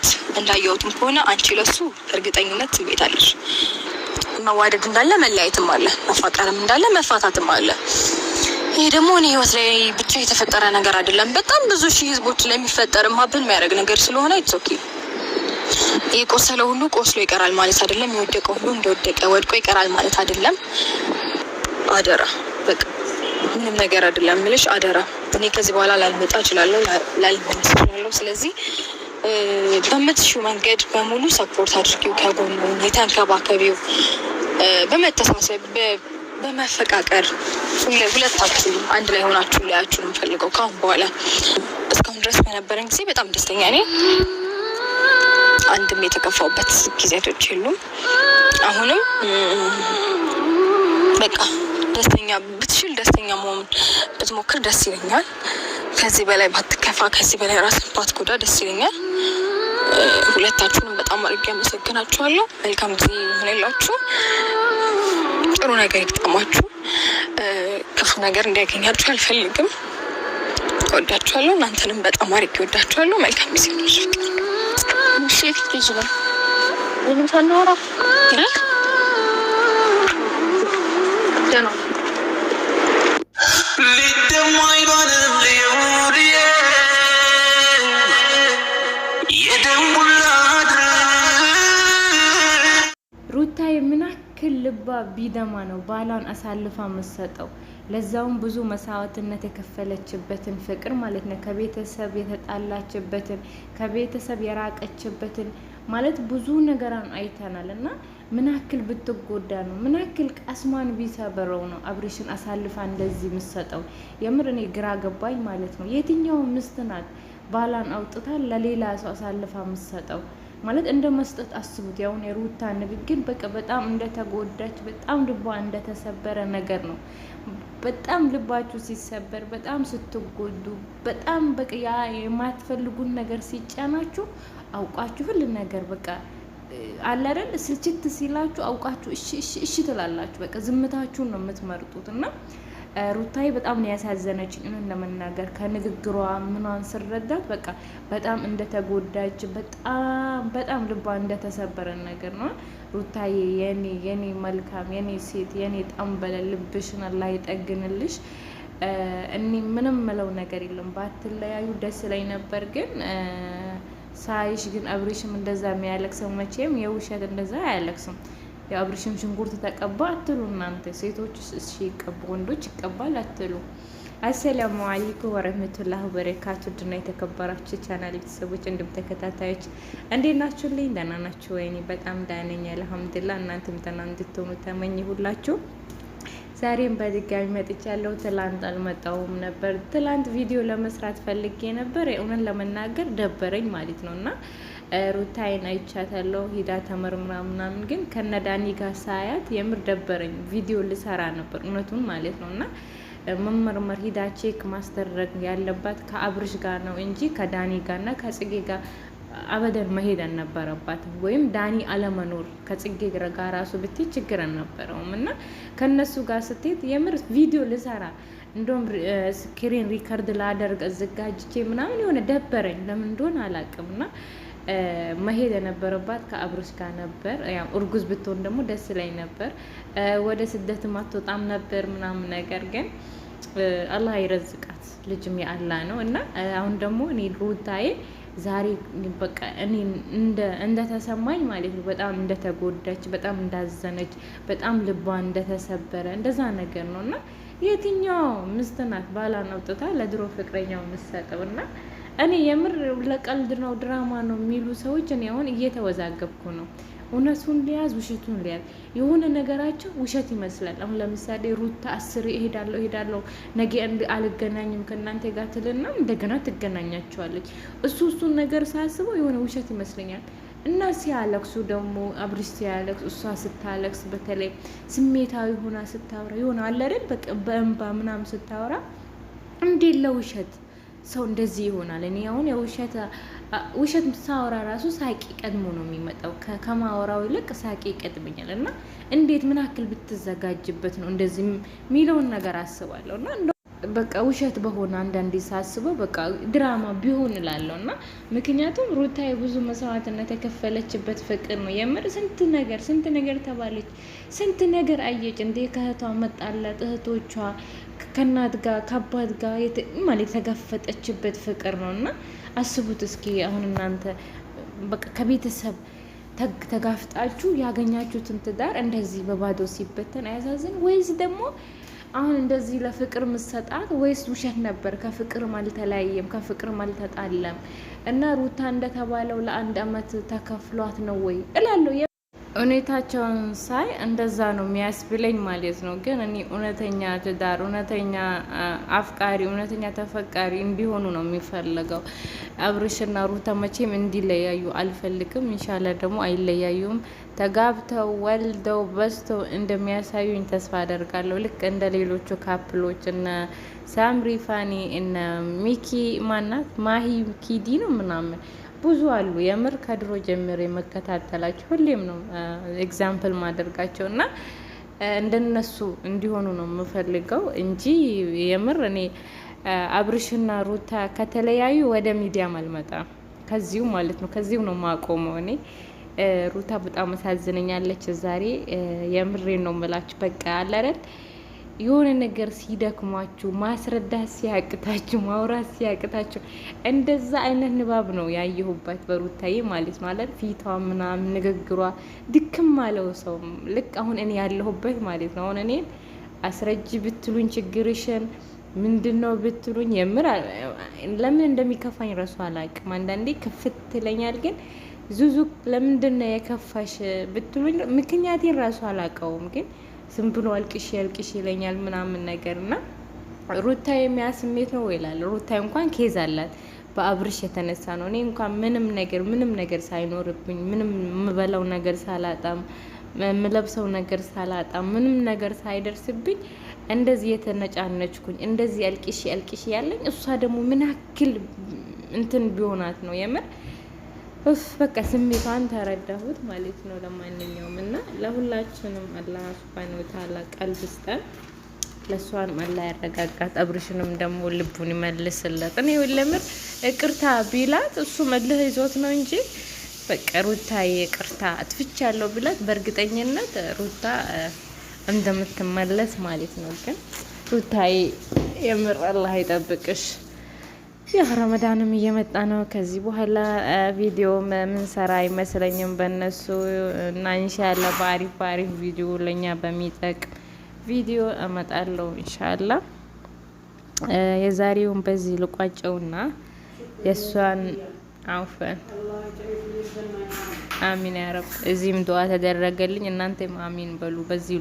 በፊት እንዳየሁትም ከሆነ አንቺ ለሱ እርግጠኝነት ትቤታለሽ። መዋደድ እንዳለ መለያየትም አለ፣ መፋቀርም እንዳለ መፋታትም አለ። ይሄ ደግሞ እኔ ህይወት ላይ ብቻ የተፈጠረ ነገር አይደለም። በጣም ብዙ ሺህ ህዝቦች ላይ የሚፈጠር ሀብን የሚያደርግ ነገር ስለሆነ ኢትስ ኦኬ። የቆሰለ ሁሉ ቆስሎ ይቀራል ማለት አይደለም። የወደቀ ሁሉ እንደወደቀ ወድቆ ይቀራል ማለት አይደለም። አደራ በቃ ምንም ነገር አይደለም ምልሽ፣ አደራ። እኔ ከዚህ በኋላ ላልመጣ እችላለሁ፣ ላልመለስ እችላለሁ። ስለዚህ በምትሽው መንገድ በሙሉ ሰፖርት አድርጊው፣ ከጎኑ የተንከባከቢው፣ በመተሳሰብ በመፈቃቀር ሁለታችሁ አንድ ላይ ሆናችሁ ላያችሁ ነው የምፈልገው ካሁን በኋላ። እስካሁን ድረስ በነበረን ጊዜ በጣም ደስተኛ ነኝ። አንድም የተከፋውበት ጊዜያቶች የሉም። አሁንም በቃ ደስተኛ ብትችል ደስተኛ መሆን ብትሞክር ደስ ይለኛል። ከዚህ በላይ ባትከፋ፣ ከዚህ በላይ ራስን ባትጎዳ ደስ ይለኛል። ሁለታችሁንም በጣም አድርጌ አመሰግናችኋለሁ። መልካም ጊዜ ይሆንላችሁ። ጥሩ ነገር ይግጠማችሁ። ክፉ ነገር እንዲያገኛችሁ አልፈልግም። እወዳችኋለሁ። እናንተንም በጣም አድርጌ እወዳችኋለሁ። መልካም ጊዜ ይሆንላችሁ። ሼክ ይችላል ምንም ሳናወራ ይላል ደህና ሩታዬ ምን ያክል ልባ ቢደማ ነው ባሏን አሳልፋ የምትሰጠው? ለዛውም ብዙ መስዋዕትነት የከፈለችበትን ፍቅር ማለት ነው። ከቤተሰብ የተጣላችበትን፣ ከቤተሰብ የራቀችበትን ማለት ብዙ ነገራን አይተናል። እና ምን ያክል ብትጎዳ ነው፣ ምን ያክል ቀስማን ቢሰበረው ነው አብርሽን አሳልፋ እንደዚህ የምትሰጠው? የምር እኔ ግራ ገባኝ ማለት ነው። የትኛው ምስት ናት ባሏን አውጥታ ለሌላ ሰው አሳልፋ የምትሰጠው? ማለት እንደ መስጠት አስቡት። ያውን የሩታ ንግግር በቃ በጣም እንደተጎዳች፣ በጣም ልቧ እንደተሰበረ ነገር ነው። በጣም ልባችሁ ሲሰበር፣ በጣም ስትጎዱ፣ በጣም በቃ ያ የማትፈልጉን ነገር ሲጫናችሁ አውቃችሁ ሁሉ ነገር በቃ አለ አይደል ስልችት ሲላችሁ አውቃችሁ እሺ ትላላችሁ። በቃ ዝምታችሁን ነው የምትመርጡት። እና ሩታዬ በጣም ነው ያሳዘነችኝ ለመናገር ከንግግሯ ምኗን ስረዳት በቃ በጣም እንደተጎዳች በጣም ልቧ እንደተሰበረ ነገር ነው። ሩታዬ የኔ መልካም የኔ ሴት የኔ ጠንበለ ልብሽን አላህ ይጠግንልሽ። እኔ ምንም ምለው ነገር የለም። ባትለያዩ ደስ ላይ ነበር ግን ሳይሽ ግን አብርሽም እንደዛ የሚያለቅሰው መቼም የውሸት እንደዛ አያለቅስም። የአብርሽም ሽንኩርት ተቀባ አትሉ እናንተ ሴቶች፣ እሺ ይቀባ ወንዶች ይቀባል አትሉ። አሰላሙ አለይኩም ወረህመቱላሂ ወበረካቱ። ድና የተከበራችሁ ቻናል ቤተሰቦች እንዲሁም ተከታታዮች እንዴት ናችሁልኝ? ደህና ናችሁ ወይ? እኔ በጣም ደህና ነኝ አልሐምዱሊላህ። እናንተም ደህና እንድትሆኑ ተመኘሁላችሁ። ዛሬም በድጋሚ መጥቻለሁ። ትላንት አልመጣሁም ነበር። ትላንት ቪዲዮ ለመስራት ፈልጌ ነበር። እውነት ለመናገር ደበረኝ ማለት ነውና ሩታዬን አይቻታለሁ ሂዳ ተመርምራ ምናምን፣ ግን ከነዳኒ ጋር ሳያት የምር ደበረኝ። ቪዲዮ ልሰራ ነበር እውነቱን ማለት ነውና መመርመር ሂዳ ቼክ ማስደረግ ያለባት ከአብርሽ ጋር ነው እንጂ ከዳኒ ጋርና ከጽጌ ጋር አበደን መሄድ አልነበረባት። ወይም ዳኒ አለመኖር ከጽጌ ጋር ራሱ ብትይ ችግር አልነበረውም። እና ከነሱ ጋር ስትሄድ የምር ቪዲዮ ልሰራ እንደውም ስክሪን ሪከርድ ላደርግ አዘጋጅቼ ምናምን የሆነ ደበረኝ። ለምን እንደሆነ አላውቅምና መሄድ የነበረባት ከአብርሽ ጋር ነበር። ያው እርጉዝ ብትሆን ደግሞ ደስ ላይ ነበር። ወደ ስደት ማትወጣም ነበር ምናምን። ነገር ግን አላህ ይረዝቃት፣ ልጅም የአላህ ነው። እና አሁን ደግሞ እኔ ሩታዬ ዛሬ በቃ እኔ እንደተሰማኝ ማለት ነው በጣም እንደተጎዳች፣ በጣም እንዳዘነች፣ በጣም ልቧ እንደተሰበረ እንደዛ ነገር ነው። እና የትኛው ምስት ናት ባሏን አውጥታ ለድሮ ፍቅረኛው የምትሰጠው? እና እኔ የምር ለቀልድ ነው ድራማ ነው የሚሉ ሰዎች እኔ አሁን እየተወዛገብኩ ነው። እውነቱን ሊያዝ ውሸቱን ሊያዝ የሆነ ነገራቸው ውሸት ይመስላል። አሁን ለምሳሌ ሩታ 10 እሄዳለሁ ነገ አልገናኝም ከእናንተ ጋር ትልና እንደገና ትገናኛቸዋለች። እሱን ነገር ሳስበው የሆነ ውሸት ይመስለኛል። እና ሲያለቅሱ ደግሞ አብርሽ ሲያለቅስ፣ እሷ ስታለቅስ በተለይ ስሜታዊ ሆና ስታወራ የሆነ አለ አይደል በቃ በእንባ ምናምን ስታወራ እንዴት ለውሸት ሰው እንደዚህ ይሆናል? እኔ አሁን ውሸት ሳወራ ራሱ ሳቂ ቀድሞ ነው የሚመጣው። ከማወራው ይልቅ ሳቂ ይቀድመኛል። እና እንዴት ምን ያክል ብትዘጋጅበት ነው እንደዚህ የሚለውን ነገር አስባለሁ። እና በቃ ውሸት በሆነ አንዳንዴ ሳስበው በቃ ድራማ ቢሆን እላለሁ። እና ምክንያቱም ሩታዬ ብዙ መስዋዕትነት የከፈለችበት ፍቅር ነው የምር። ስንት ነገር ተባለች፣ ስንት ነገር አየች። እንዴ ከእህቷ መጣላት፣ እህቶቿ ከእናት ጋር ከአባት ጋር ማለት የተጋፈጠችበት ፍቅር ነው። እና አስቡት እስኪ አሁን እናንተ በቃ ከቤተሰብ ተጋፍጣችሁ ያገኛችሁትን ትዳር እንደዚህ በባዶ ሲበተን አያሳዝን? ወይስ ደግሞ አሁን እንደዚህ ለፍቅር ምሰጣት ወይስ ውሸት ነበር? ከፍቅርም አልተለያየም፣ ከፍቅርም አልተጣለም። እና ሩታ እንደተባለው ለ1 አመት ተከፍሏት ነው ወይ እላለሁ። ሁኔታቸውን ሳይ እንደዛ ነው የሚያስብለኝ ማለት ነው። ግን እኔ እውነተኛ ትዳር፣ እውነተኛ አፍቃሪ፣ እውነተኛ ተፈቃሪ እንዲሆኑ ነው የሚፈልገው። አብርሽና ሩታ መቼም እንዲለያዩ አልፈልግም። ኢንሻላ ደግሞ አይለያዩም። ተጋብተው ወልደው በዝተው እንደሚያሳዩኝ ተስፋ አደርጋለሁ። ልክ እንደ ሌሎቹ ካፕሎች እነ ሳምሪ ፋኒ፣ እነ ሚኪ ማናት ማሂ ኪዲ ነው ምናምን ብዙ አሉ። የምር ከድሮ ጀምሬ የመከታተላቸው ሁሌም ነው ኤግዛምፕል ማደርጋቸው እና እንደነሱ እንዲሆኑ ነው የምፈልገው እንጂ የምር እኔ አብርሽና ሩታ ከተለያዩ ወደ ሚዲያም አልመጣም። ከዚሁ ማለት ነው ከዚሁ ነው ማቆመው። እኔ ሩታ በጣም አሳዝነኛለች ዛሬ። የምሬን ነው የምላችሁ። በቃ አለ አይደል የሆነ ነገር ሲደክሟችሁ፣ ማስረዳት ሲያቅታችሁ፣ ማውራት ሲያቅታችሁ እንደዛ አይነት ንባብ ነው ያየሁባት በሩታዬ ማለት ፊቷ ምናምን ንግግሯ ድክም አለው ሰው ልክ አሁን እኔ ያለሁበት ማለት ነው። አሁን እኔን አስረጅ ብትሉኝ ችግርሽን ምንድነው ብትሉኝ የምር ለምን እንደሚከፋኝ ረሱ አላቅም። አንዳንዴ ክፍት ይለኛል። ግን ዙዙ ለምንድነው የከፋሽ ብትሉኝ ምክንያቴን ራሱ አላቀውም። ግን ዝም ብሎ አልቅሽ ይለኛል ምናምን ነገር እና ሩታ የሚያ ስሜት ነው ይላል። ሩታ እንኳን ኬዝ አላት በአብርሽ የተነሳ ነው። እኔ እንኳን ምንም ነገር ሳይኖርብኝ፣ ምንም የምበላው ነገር ሳላጣም፣ የምለብሰው ነገር ሳላጣም፣ ምንም ነገር ሳይደርስብኝ እንደዚህ የተነጫነችኩኝ እንደዚህ አልቅሽ ያለኝ እሷ ደግሞ ምን ያክል እንትን ቢሆናት ነው የምር በቃ ስሜቷን ተረዳሁት ማለት ነው። ለማንኛውም እና ለሁላችንም አላህ ሱብሃነሁ ወተዓላ ቀልብ ይስጠን፣ ለሷንም አላህ ያረጋጋት፣ አብርሽንም ደግሞ ልቡን ይመልስለት። እኔ ለምር ይቅርታ ቢላት እሱ መልህ ይዞት ነው እንጂ በቃ ሩታዬ ይቅርታ አጥፍቻለሁ ቢላት በእርግጠኝነት ሩታ እንደምትመለስ ማለት ነው። ግን ሩታዬ የምር አላህ ይጠብቅሽ። ያ ረመዳንም እየመጣ ነው። ከዚህ በኋላ ቪዲዮ ምን ሰራ አይመስለኝም በእነሱ እና ኢንሻአላ በአሪፍ ቪዲዮ ለኛ በሚጠቅም ቪዲዮ እመጣለሁ ኢንሻአላ። የዛሬውን በዚህ ልቋጨውና የሷን አውፈን አሚን ያ ረብ። እዚህም ዱዓ ተደረገልኝ፣ እናንተም አሚን በሉ። በዚህ